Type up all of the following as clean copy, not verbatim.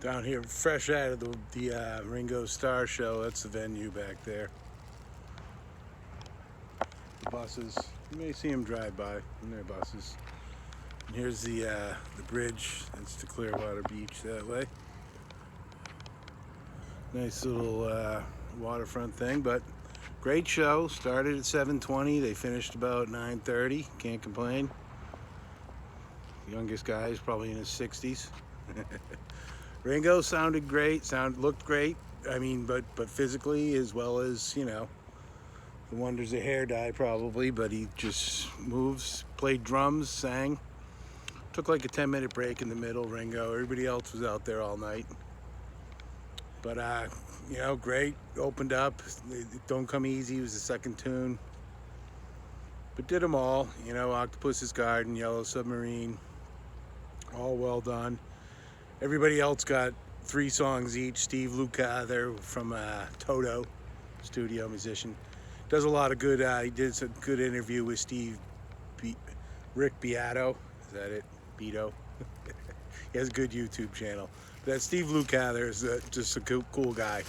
Down here, fresh out of the Ringo All-Starr show. That's the venue back there. The buses, you may see them drive by in their buses. And here's the bridge. That's the Clearwater beach that way. Nice little waterfront thing, but great show. Started at 7:20. They finished about 9:30. Can't complain. Youngest guy is probably in his 60s. Ringo sounded great, looked great. I mean, but physically as well as, you know, the wonders of hair dye probably, but he just moves, played drums, sang. Took like a 10-minute break in the middle, Ringo. Everybody else was out there all night. But, you know, great. Opened up. Don't Come Easy was the second tune. But did them all. You know, Octopus's Garden, Yellow Submarine. All well done. Everybody else got 3 songs each. Steve Lukather from Toto, studio musician. Does a lot of good, he did a good interview with Rick Beato. Is that it? Beato? He has a good YouTube channel. That Steve Lukather is just a cool guy,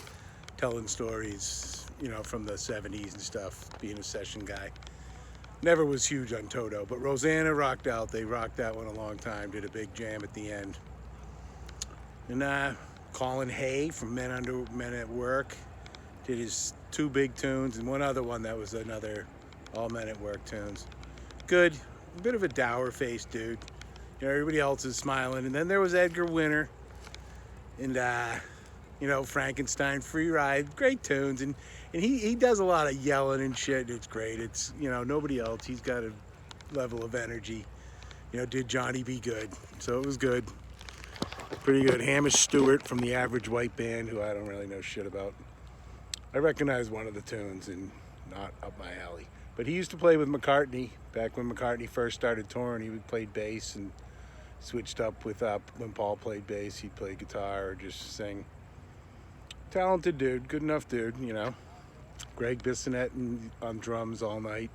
telling stories, you know, from the 70s and stuff, being a session guy. Never was huge on Toto, but Rosanna rocked out. They rocked that one a long time, did a big jam at the end. And Colin Hay from Men at Work did his 2 big tunes and one other one that was another all Men at Work tunes. Good, a bit of a dour-faced dude. You know, everybody else is smiling. And then there was Edgar Winter and, you know, Frankenstein, Free Ride, great tunes. And he does a lot of yelling and shit. It's great. It's, you know, nobody else. He's got a level of energy. You know, did Johnny Be Good. So it was good. Pretty good. Hamish Stewart from the Average White Band, who I don't really know shit about. I recognize one of the tunes and not up my alley. But he used to play with McCartney. Back when McCartney first started touring, he would play bass and switched up with when Paul played bass, he'd play guitar or just sing. Talented dude, good enough dude, you know. Greg Bissonette on drums all night.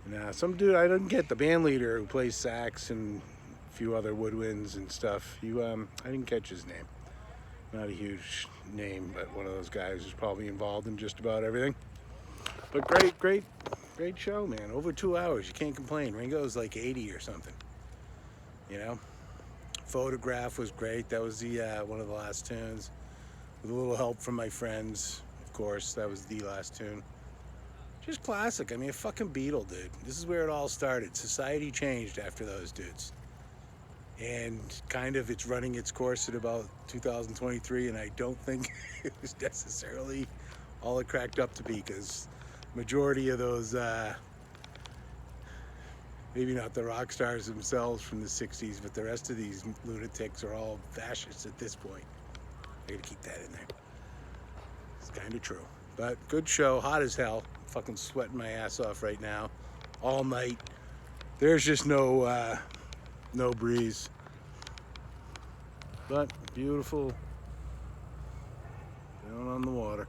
And some dude I didn't get, the band leader who plays sax and a few other woodwinds and stuff. I didn't catch his name. Not a huge name, but one of those guys who's probably involved in just about everything. But great show, man. Over 2 hours, you can't complain. Ringo's like 80 or something. You know, Photograph was great. That was the one of the last tunes. With a little help from my friends, of course. That was the last tune. Just classic. I mean, a fucking Beatle, dude. This is where it all started. Society changed after those dudes. And kind of it's running its course at about 2023, and I don't think it was necessarily all it cracked up to be, because majority of those maybe not the rock stars themselves from the 60s, but the rest of these lunatics are all fascists at this point. I gotta keep that in there. It's kind of true. But good show, hot as hell. Fucking sweating my ass off right now. All night. There's just no breeze. But beautiful. Down on the water.